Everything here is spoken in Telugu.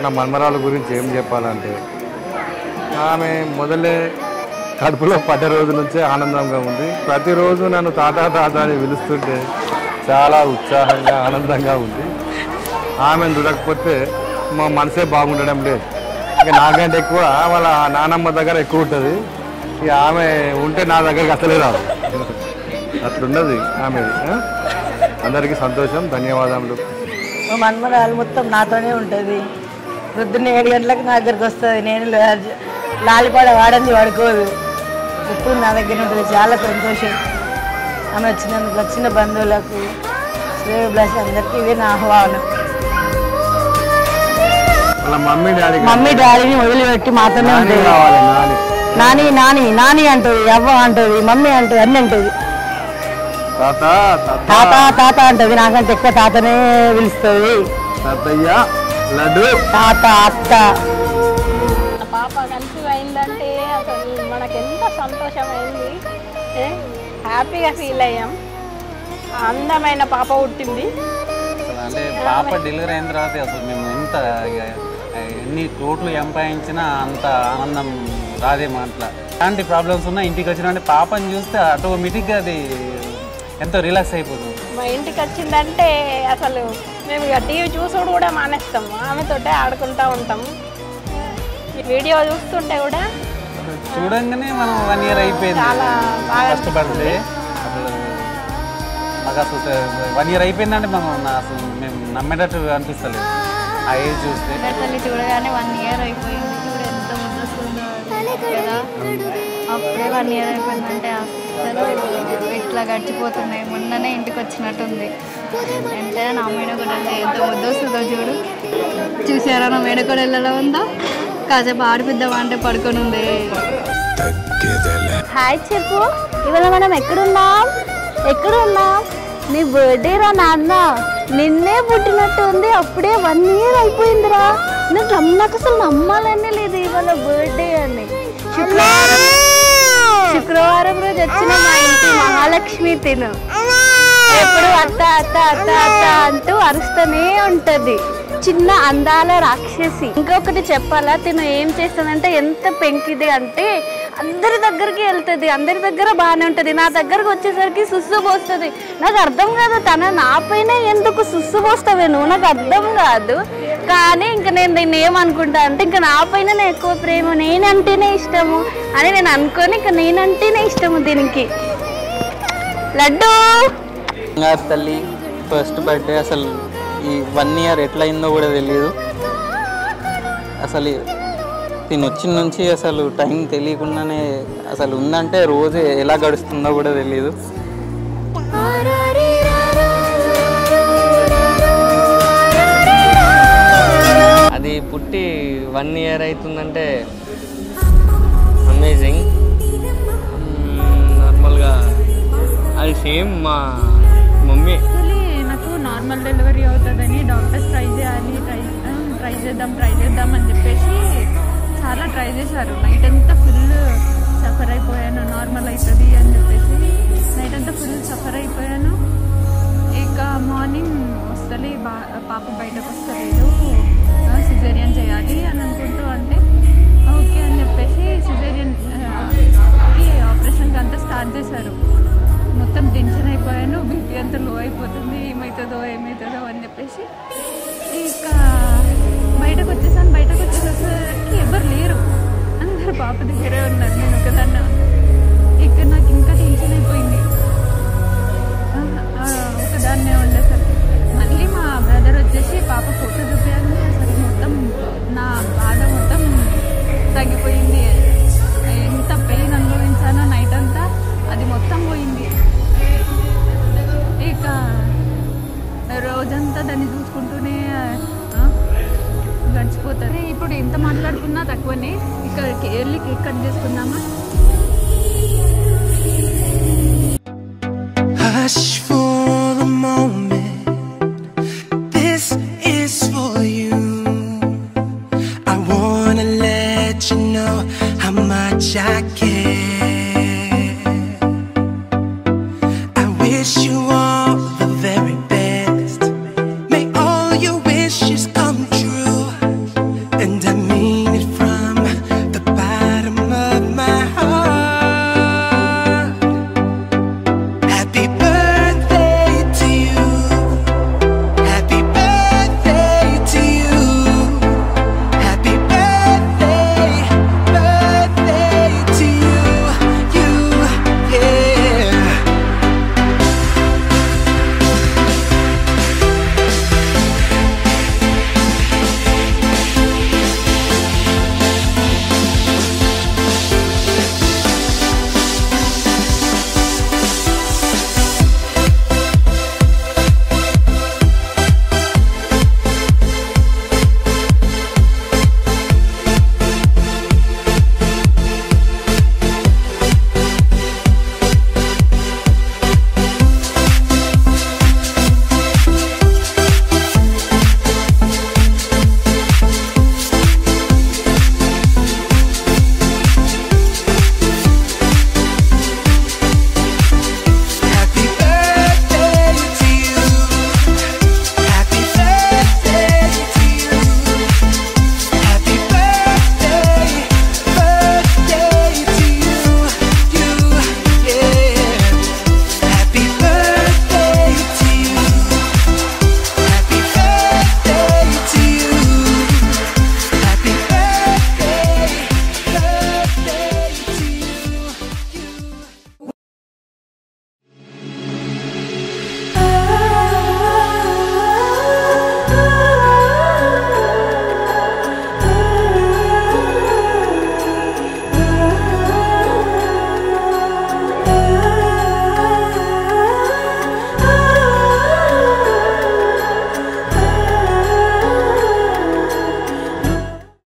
నా మన్మరాల గురించి ఏం చెప్పాలంటే, ఆమె మొదలే కడుపులో పడ్డ రోజు నుంచే ఆనందంగా ఉంది. ప్రతిరోజు నన్ను తాత తాత అని పిలుస్తుంటే చాలా ఉత్సాహంగా ఆనందంగా ఉంది. ఆమెను చూడకపోతే మా మనసే బాగుండడం లేదు. ఇక నాకంటే ఎక్కువ వాళ్ళ నానమ్మ దగ్గర ఎక్కువ ఉంటుంది. ఇక ఆమె ఉంటే నా దగ్గరికి అసలే రాదు, అట్లున్నది ఆమె. అందరికీ సంతోషం, ధన్యవాదములు. మన్మరాలు మొత్తం నాతోనే ఉంటుంది. పొద్దున్న 7 గంటలకు నా దగ్గరికి వస్తుంది. నేను లాలిపాడ వాడంది పడుకోదు, ఎప్పుడు నా దగ్గర ఉంటుంది. చాలా సంతోషం ఆమె వచ్చినందుకు. వచ్చిన బంధువులకు, శ్రేయోభిలాషి అందరికీ ఇదే నా ఆహ్వానం. మమ్మీ డాడీని వదిలిపెట్టి మాతోనే ఉంటుంది. నాని నాని నాని అంటుంది, అవ్వ అంటుంది, మమ్మీ అంటుంది, అన్నీ అంటుంది. తాత తాత అంటది. నాకంటే ఎక్కువ తాతనే పిలుస్తుంది. తాత అత్త. పాప కన్సీవ్ అయిందంటే అసలు మనకు ఎంత సంతోషమైంది, హ్యాపీగా ఫీల్ అయ్యాం. అందమైన పాప పుట్టింది. అంటే పాప డెలివరీ అయిన తర్వాత అసలు మేము ఎంత ఎన్ని కోట్లు సంపాదించినా అంత ఆనందం రాదేమో. అట్లా ఎలాంటి ప్రాబ్లమ్స్ ఉన్నా ఇంటికి వచ్చిన పాపని చూస్తే ఆటోమేటిక్గా అది ఎంతో రిలాక్స్ అయిపోతుంది. మా ఇంటికి వచ్చిందంటే అసలు మేము ఇక టీవీ చూసుడు కూడా మానేస్తాము, ఆమెతోటే ఆడుకుంటూ ఉంటాము. వీడియో చూస్తుంటే కూడా చూడంగానే మనం 1 year అయిపోయింది. చాలా బాగా కష్టపడితే అసలు మాకు అసలు 1 year అయిపోయిందంటే అసలు మేము నమ్మేటట్టు అనిపిస్తలేదు. ఆ ఏజ్ చూస్తే చూడగానే 1 year అయిపోయింది. చూడ ఎంత ముద్దొస్తుందో కదా. అప్పుడే 1 year అయిపోయిందంటే అసలు ఇట్లా గడిచిపోతున్నాయి. మొన్ననే ఇంటికి వచ్చినట్టుంది. అంటే నా మేనకోడలు ఎంత ముద్దొస్తుందో చూడు. చూసారా నా మేనకోడలు ఎలా ఉందో? కాసేపు ఆడిపిద్దామా అంటే పడుకొని ఉంది. హాయ్ చెప్పు, ఇవాళ మనం ఎక్కడున్నాం? నీ బర్త్డే రా నాన్న, నిన్నే పుట్టినట్టు ఉంది. అప్పుడే 1 year అయిపోయిందిరా. నాకు అసలు నమ్మాలనే లేదు ఇవాళ బర్త్డే అని. శుక్రవారం రోజు వచ్చిన మా ఇంటి మహాలక్ష్మి తిను ఎప్పుడు అత్త అత్త అత్త అత్త అంటూ అరుస్తూనే ఉంటది. చిన్న అందాల రాక్షసి. ఇంకొకటి చెప్పాలా, తిను ఏం చేస్తుందంటే ఎంత పెంకిది అంటే అందరి దగ్గరికి వెళ్తుంది, అందరి దగ్గర బాగానే ఉంటుంది. నా దగ్గరకు వచ్చేసరికి సుస్సు పోస్తుంది. నాకు అర్థం కాదు, నా పైన ఎందుకు సుస్సు పోస్తావే నువ్వు, నాకు అర్థం కాదు. కానీ ఇంకా నేను దీన్ని ఏమనుకుంటా అంటే ఇంకా నా పైన ఎక్కువ ప్రేమ, నేనంటేనే ఇష్టము అని నేను అనుకొని ఇంకా నేనంటేనే ఇష్టము దీనికి. లడ్డు తల్లి ఫస్ట్ బర్త్డే అసలు ఈ 1 year ఎట్లా అయిందో కూడా తెలియదు. అసలు తిని వచ్చిన నుంచి అసలు టైం తెలియకుండానే అసలు ఉందంటే రోజు ఎలా గడుస్తుందో కూడా తెలియదు. అది పుట్టి 1 year అవుతుందంటే అమేజింగ్. నార్మల్గా అది సేమ్ మా మమ్మీ. నాకు నార్మల్ డెలివరీ అవుతుందని డాక్టర్స్ ట్రై చేద్దాం అని చెప్పేసి చాలా ట్రై చేశారు. నైట్ అంతా ఫుల్ సఫర్ అయిపోయాను. నార్మల్ అవుతుంది అని చెప్పేసి నైట్ అంతా ఫుల్ సఫర్ అయిపోయాను. ఇక మార్నింగ్ వస్తలే, పాప బయటకు వస్తలేదు, సిజేరియన్ చేయాలి అని అనుకుంటూ అంటే ఓకే అని చెప్పేసి సిజేరియన్కి ఆపరేషన్కి అంతా స్టార్ట్ చేశారు. మొత్తం టెన్షన్ అయిపోయాను. బీపీ అంతా లో అయిపోతుంది, ఏమవుతుందో అని చెప్పేసి ఇక బయటకు వచ్చేసాను. బయటకు వచ్చేసరికి ఎవరు లేరు, అందరు పాప దగ్గరే ఉన్నారు. నేను ఒకదాన్ని. ఇక నాకు ఇంకా టెన్షన్ అయిపోయింది. ఒకదాన్నే ఉండేసరికి మళ్ళీ మా బ్రదర్ వచ్చేసి పాప ఫోటో చూపించాలని అసలు మొత్తం నా బాధ మొత్తం తగ్గిపోయింది. ఎంత పెయిన్ అనుభవించానో నైట్ అంతా అది మొత్తం పోయింది. ఇక రోజంతా దాన్ని చూసుకుంటూనే గడిచిపోతుంది. ఇప్పుడు ఎంత మాట్లాడుకున్నా తక్కువనే. ఇక వెళ్ళి కేక్ కట్ చేసుకుందామా? Hush for a moment, this is for you. I wanna let you know how much I care.